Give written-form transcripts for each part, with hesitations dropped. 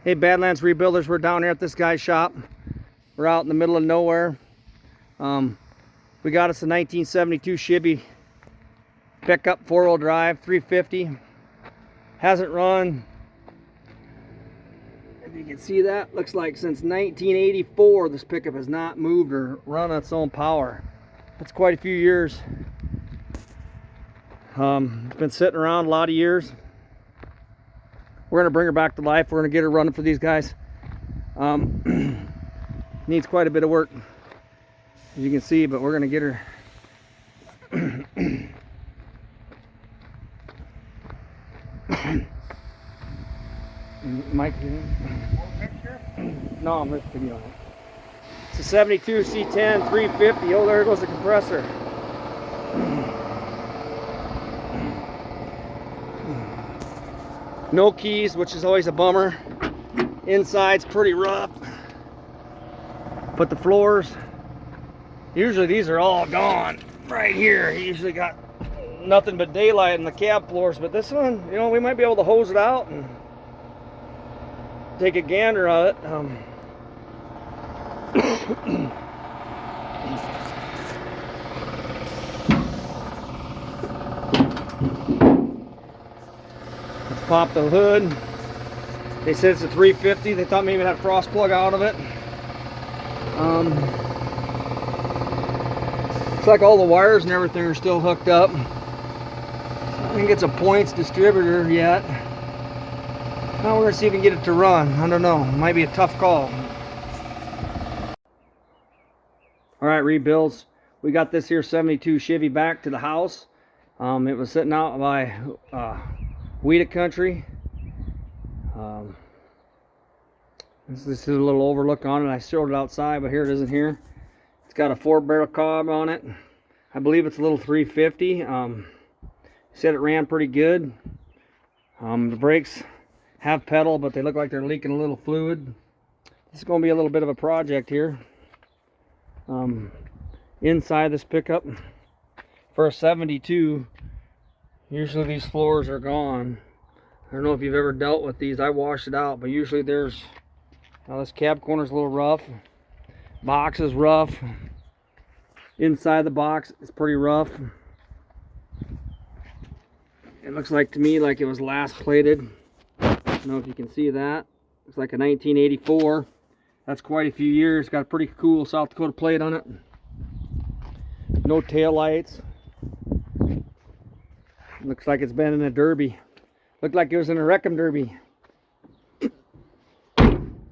Hey Badlands Rebuilders, we're down here at this guy's shop. We're out in the middle of nowhere. We got us a 1972 Chevy pickup, 4-wheel drive, 350. Hasn't run, if you can see that, looks like since 1984 this pickup has not moved or run on its own power. That's quite a few years. It's been sitting around a lot of years. We're going to bring her back to life. We're going to get her running for these guys. Needs quite a bit of work, as you can see, but we're going to get her. Mike, no, I'm just video on it. It's a 72 C10 350. Oh, there goes the compressor. No keys, which is always a bummer. Inside's pretty rough, but the floors, usually these are all gone right here. You usually got nothing but daylight in the cab floors, but this one, you know, we might be able to hose it out and take a gander at it. Let's pop the hood. They said it's a 350. They thought maybe it had a frost plug out of it. Looks like all the wires and everything are still hooked up. I think it's a points distributor yet. Now we're gonna see if we can get it to run. I don't know. It might be a tough call. All right, rebuilds. We got this here 72 Chevy back to the house. It was sitting out by Weeda Country. This is a little overlook on it. I showed it outside, but here it isn't here. It's got a 4-barrel cob on it. I believe it's a little 350. Said it ran pretty good. The brakes have pedal, but they look like they're leaking a little fluid. This is going to be a little bit of a project here. Inside this pickup, for a 72, usually these floors are gone. I don't know if you've ever dealt with these. I washed it out, but usually there's, now this cab corner's a little rough. Box is rough. Inside the box is pretty rough. It looks like to me like it was last plated. I don't know if you can see that. It's like a 1984. That's quite a few years. Got a pretty cool South Dakota plate on it. No tail lights. Looks like it's been in a derby. Looked like it was in a Wreckham derby.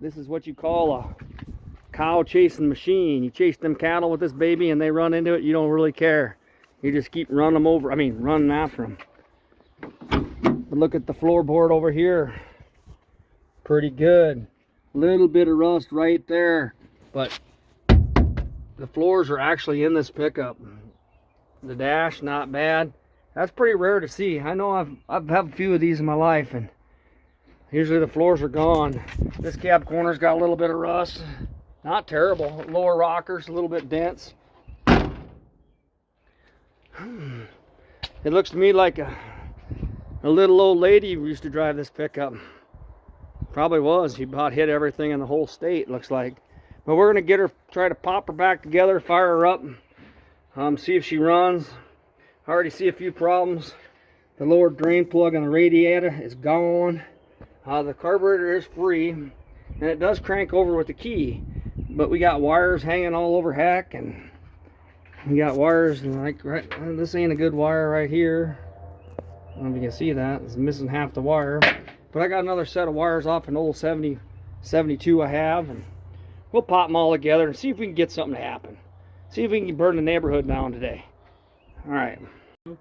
This is what you call a cow chasing machine. You chase them cattle with this baby and they run into it, you don't really care. You just keep running them over. I mean, running after them. But look at the floorboard over here. Pretty good. Little bit of rust right there, but the floors are actually in this pickup. The dash, not bad. That's pretty rare to see. I know I've had a few of these in my life, and usually the floors are gone. This cab corner's got a little bit of rust. Not terrible. Lower rockers, a little bit dense. It looks to me like a little old lady who used to drive this pickup. Probably was. She about hit everything in the whole state, looks like. But we're going to get her, try to pop her back together, fire her up, see if she runs. I already see a few problems. The lower drain plug on the radiator is gone. The carburetor is free, and it does crank over with the key. But we got wires hanging all over heck, and we got wires like right. This ain't a good wire right here. I don't know if you can see that. It's missing half the wire. But I got another set of wires off an old 72 I have, and we'll pop them all together and see if we can get something to happen. See if we can burn the neighborhood down today. All right. All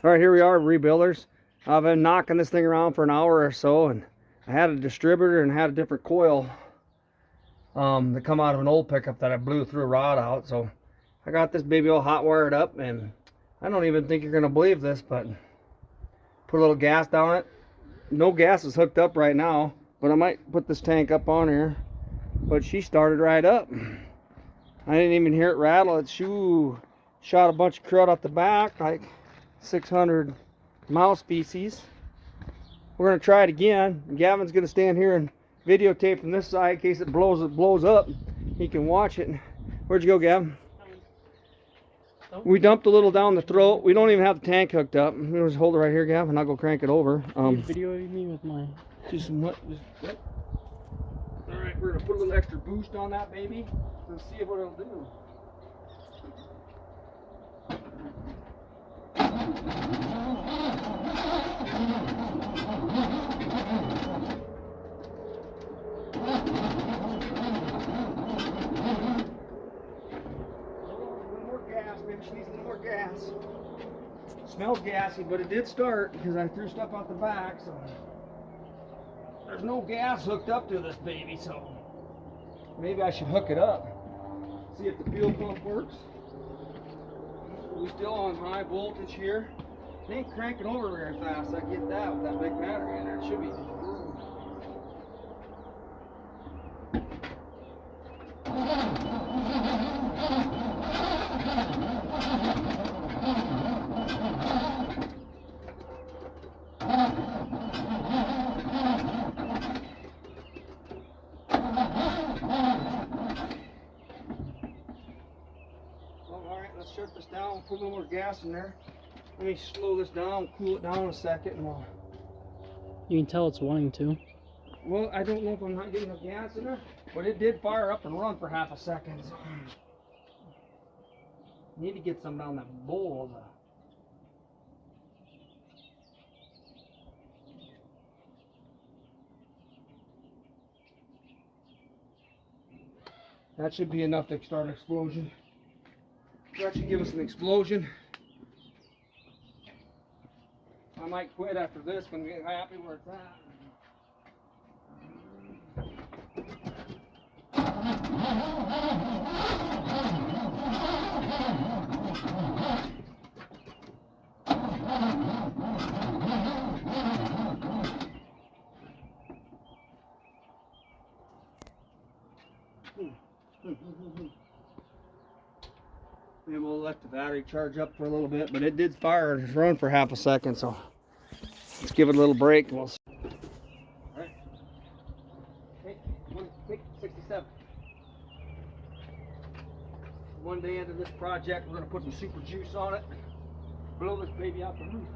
right, here we are, rebuilders. I've been knocking this thing around for an hour or so, and I had a distributor and had a different coil that come out of an old pickup that I blew through a rod out. So I got this baby all hot wired up, and I don't even think you're gonna believe this, but put a little gas down it. No gas is hooked up right now, but I might put this tank up on here. But she started right up. I didn't even hear it rattle. It shot a bunch of crud out the back, like 600 mouse species. We're going to try it again. Gavin's going to stand here and videotape from this side in case it blows up. He can watch it. Where'd you go, Gavin? We dumped a little down the throat. We don't even have the tank hooked up. We'll just hold it right here, Gavin. I'll go crank it over. Video me with my... Do some what? Alright, we're going to put a little extra boost on that baby and see what it'll do. Maybe she needs a little more gas. Smells gassy, but it did start because I threw stuff out the back, so there's no gas hooked up to this baby, so maybe I should hook it up. See if the fuel pump works. We're still on high voltage here. It ain't cranking over very fast. I get that with that big battery in there. It should be. Let's shut this down, put a little more gas in there. Let me slow this down, cool it down a second, and we'll... You can tell it's wanting to. Well, I don't know if I'm not getting enough gas in there, but it did fire up and run for half a second. So need to get some down that bowl. That should be enough to start an explosion. That should give us an explosion. I might quit after this when we get happy where it's at. Maybe we'll let the battery charge up for a little bit, but it did fire and run for half a second, so let's give it a little break and we'll see. All right. Hey, 67. One day into this project, we're going to put some super juice on it, blow this baby out the roof.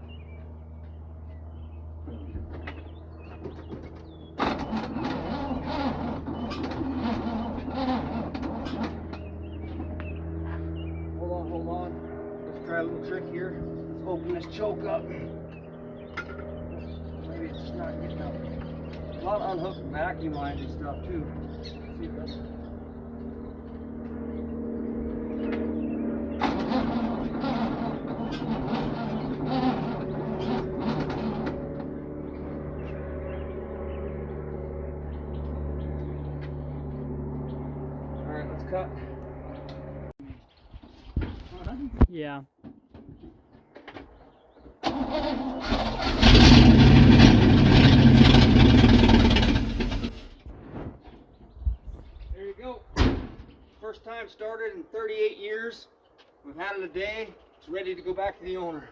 Hold on. Let's try a little trick here. Let's open this choke up. Maybe it's just not getting up. A lot of unhooked vacuum lines and stuff too. See if that's... Alright, let's cut. Yeah. There you go. First time started in 38 years. We've had it a day. It's ready to go back to the owner.